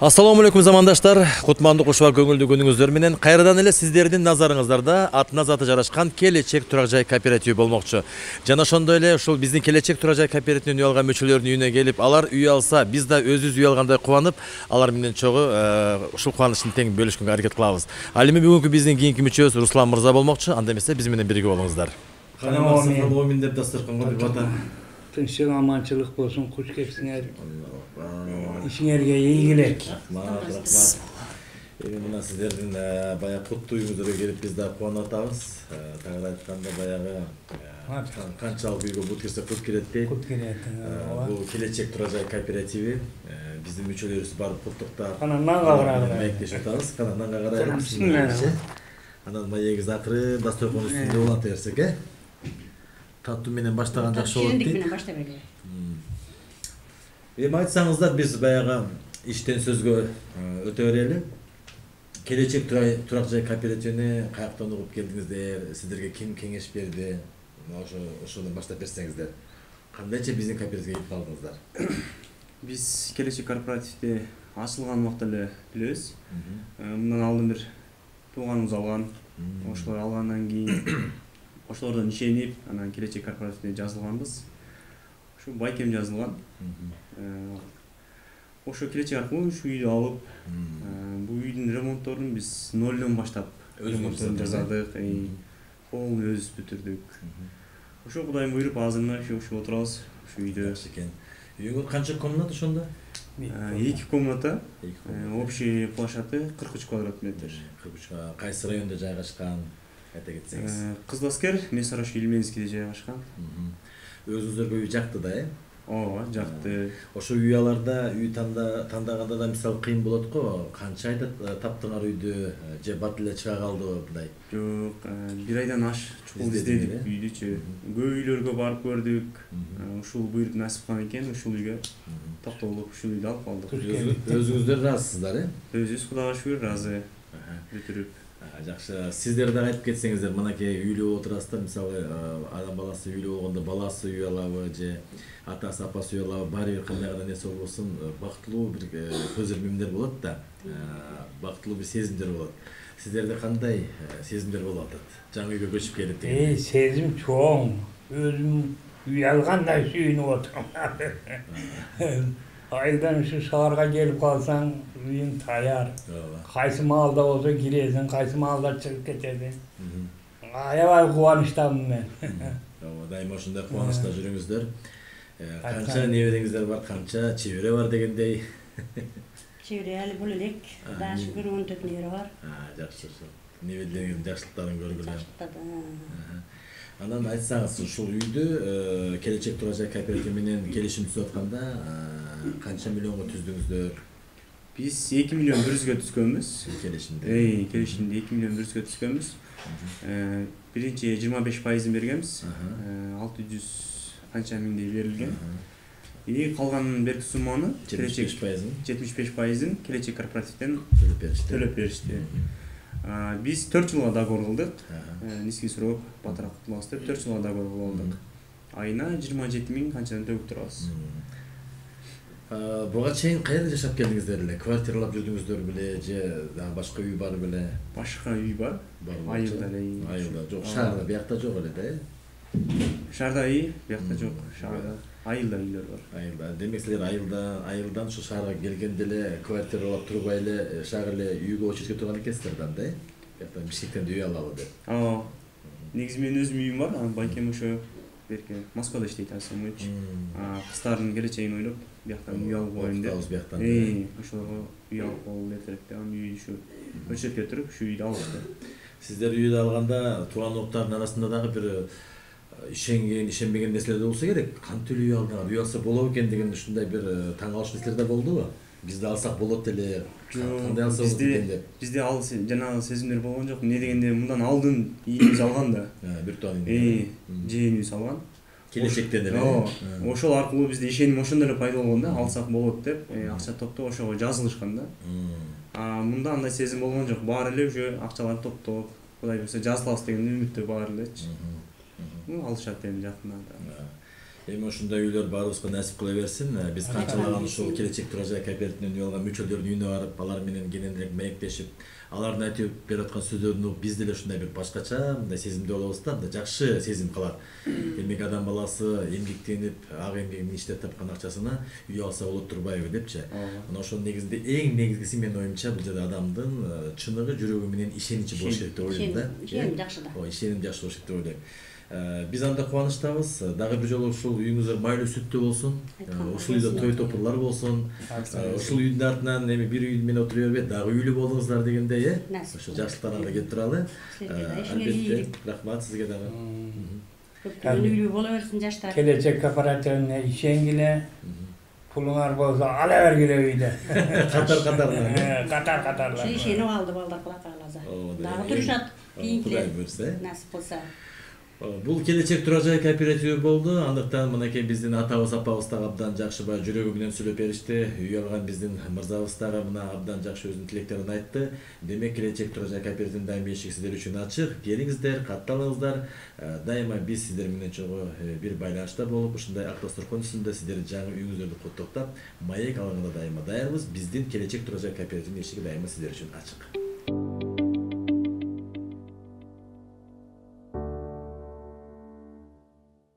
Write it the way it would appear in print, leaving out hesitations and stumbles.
Assalamu алейкум замандаштар, кутмандуу кушуа көңүлдүү күнүңүздөр менен кайрадан эле сиздердин назарыңыздарда атына заты жарашкан Келечек турак жай кооперативи болмокчу. Жана ошондой эле ушул биздин Келечек турак жай кооперативинин үй алган мүчөлөрүнүн үйүнө келип, алар үй алса, биз да өзүбүз үй алгандай кубанып, алар менен чогуу ушул кубанычтын тең бөлүшкөнгө аракет кылабыз. Ал эми бүгүнкү биздин кийинки мүчөбүз Руслан мырза болмокчу. Анда эмесе биз менен бирге болуңуздар. Канамын деп дастарканга деп ата. Тынчтык аманчылык болсун, куш кепсиңер. Ишиңерге ийгилек. Рахмат. Эми мына сиздердин баягы куттуу үйүңүздөргө келип биз да кубанып атабыз. Тагыраак айтканда баягы канчалык үйгө бут кирсе кут кирет дейт. Кут кирет. Бул Келечек турак жай кооперативи биздин мүчөлөрүбүз барып куттуктап. Кананга карагыла. Мектешип атабыз. Кананга карагыла. Анан маегиз акыры дасторкон үстүндө уланта берсек, Таттуу менен баштаган жакшы болот дейт. Менен баштап берели. Эми айтсаңыздар, биз баягы иштен сөзгө өтө берели. Келечек турак жай кооперативине каяктан угуп келдиңиздер, сиздерге ким кеңеш берди? Ошондон баштап берсеңиздер. Кандайча биздин кооперативге келип калдыңыздар? Биз Келечек кооперативде ачылган убакта эле билебиз. Мындан алдын бир тууганыбыз алган. Ошолор алгандан кийин ошолордон ишенип, анан Келечек кооперативине жазылганбыз. Ошо байкем жазылган. Ошо Келечек аркылуу ушу үйдү алып, бул үйдүн ремонтторун биз нолдон баштап ремонтторун жасадык, полный өзүбүз бүтүрдүк. Ошо Кудайым буйруп азырына ушу отурабыз, ушу үйдө. Жакшы экен. Үйүңүз канча комната ошондо? 2 комната, общий площады 43 квадрат метр. 43. Кайсы районда жайгашкан? Айта кетсеңиз. Кызыласкер, Месараш Илменскийде жайгашкан. Өзүңүздөргө үй жакты да, Ооба, жакты. Ошо үй аларда үй тандаганда да мисалы кыйын болот го. Канча айда таптыңар үйдү, же бат эле чыга калдыбы мындай? Жок, бир айдан аш чукул издедик үйдүчү. Көп үйлөргө барып көрдүк. Ушул буйрук насип кылган экен, ушул үйгө токтолуп ушул үйдү алып калдык. Өзүңүздөр ыраазысыздар, Өзүбүз Кудайга шүгүр ыраазы бүтүрүп. Жакшы. Сиздер да айтып кетсеңиздер, мынакей үйлүү отурасыздар, мисалы адам баласы үйлүү болгондо баласы үй алабы же атасы апасы үй алабы, баары бир кандай гана нерсе болбосун, бактылуу бир көз ирмемдер болот да, бактылуу бир сезимдер болот. Сиздерде кандай сезимдер болуп атат? Жаңы үйгө көчүп келип деген. Сезим чоң. Өзүм үй алгандай сүйүнүп отурам. Айдан ушу шаарга келип калсаң, үйүң таяр. Кайсы маалда болсо киресиң, кайсы маалда чыгып кетесиң. Аябай кубанычтамын мен. Дайыма ошондой кубанычта жүрүңүздөр. Канча небериңиздер бар, канча чебере бар дегендей. Чебере али бул элек. Кудайга шүгүр 14 небере бар. Жакшы. Неберелериңиздин жакшылыктарын көргүлө. Жакшылыктарды. Анан айтсаңыз, ушул үйдү Келечек турак жай кооперативи менен келишим түзүп атканда канча миллионго түздүңүздөр? Биз 2 миллион 100га түзгөнбүз. Келишимде. Келишимде 2 миллион 100га түзгөнбүз. Биринчи 25% бергенбиз. 600 канча миңдей берилген. Калган берки сумманы 75%-ын Келечек кооперативден төлөп беришти. Биз 4 жылга договор кылдык. Низкий срок, батыраак кутулабыз деп 4 жылга договор кылып алдык. Айына 27 миң канчадан төгүп турабыз. Буга чейин кайерде жашап келдиңиздер эле? Квартиралап жүрдүңүздөр беле же башка үй бар беле? Башка үй бар. Айылда эле. Айылда жок, шаарда биякта жок эле да. Шаарда үй, биякта жок. Шаарда айылда үйлөр бар. Айылда. Демек силер айылдан ушу шаарга келгенде эле квартиралап турбай эле шаар эле үйгө очередке турган экенсиздер да? Биякта Бишкектен үй алабы деп. Ооба. Негизи менин өзүм үйүм бар, анан байкем ошо берке Москвада иштейт Асымович. Кыздардын келечегин ойлоп, бияктан үй алып коеюн деп. Бияктан. Ошолорго үй алып коелу элек деп, анан үйдү ушу очередке туруп, ушу үйдү алышты. Сиздер үйдү алганда тууган уктардын арасында дагы бир ишенген, ишенбеген нерселер да болсо керек. Кантип үй алдыңар? Үй алса болобу экен деген ушундай бир таң калыш нерселер да болдубу? Бизде алсак болот эле. Кандай алса болот экен деп. Бизде ал жанагы сезимдер болгон жок. Эмне дегенде мындан алдын ийибиз алган да. Бир туган жээнибиз алган. Келечектен эле. Ошол аркылуу бизде ишеним ошондо эле пайда болгон да, алсак болот деп, акча топтоп ошого жазылышкан да. Мында андай сезим болгон жок. Баары эле уже акчаларды топтоп, Кудай буйруса жазылабыз деген үмүттө баары элечи. Алышат эми жакында. Эми ушундай үйлөр баарыбызга насип кыла берсин. Биз канчалаган ушул келечек турак жай кооперативинин үнү алган мүчөлдөрдүн үйүнө барып, алар менен кененирээк маектешип, алардын айтып берип аткан сөздөрүн угуп, биз деле ушундай бир башкача мындай сезимде болобуз да, мындай жакшы сезим калат. Демек адам баласы эмгектенип, ак эмгегинин иштеп тапкан акчасына үй алса болот турбайбы депчи. Мына ошонун негизинде эң негизгиси менин оюмча бул жерде адамдын чыныгы, жүрөгү менен ишеничи болуш керек деп ойлойм да. Ишеним жакшы да. Ой, ишеним жакшы болуш керек деп ойлойм. Биз анда кубанычтабыз. Дагы бир жолу ушул үйүңүздөр майлуу сүттүү болсун. Ушул үйдө той топурлар болсун. Ушул үйдүн артынан эми бир үй менен отура бербей, дагы үйлүү болуңуздар дегендей, Ошо жакшылыктарга кетип туралы. Албетте, рахмат сизге дагы. Көптөгөн үйлүү боло берсин жаштар. Келечек кооперативине ишенгиле, пулуңар болсо ала бергиле үйдө. Катар-катарлар. Катар-катарлар. Ишенип алды балдар Кудай кааласа. Дагы турушат. Кудай буйрса. Насип кылса. Бул келечек турак жай кооперативи болду. Андыктан мынакей биздин атабыз апабыз дагы абдан жакшыбай жүрөгү менен сүйлөп беришти. Үй алган биздин мырзабыз дагы мына абдан жакшы өзүнүн тилектерин айтты. Демек келечек турак жай кооперативинин дайыма эшиги сиздер үчүн ачык. Келиңиздер, катталыңыздар. Дайыма биз сиздер менен чогуу бир байланышта болуп, ушундай Актостор конусунда сиздердин жаңы үйүңүздөрдү коттоктоп, маек алганда дайыма даярбыз. Биздин келечек турак жай кооперативинин эшиги дайыма сиздер үчүн ачык.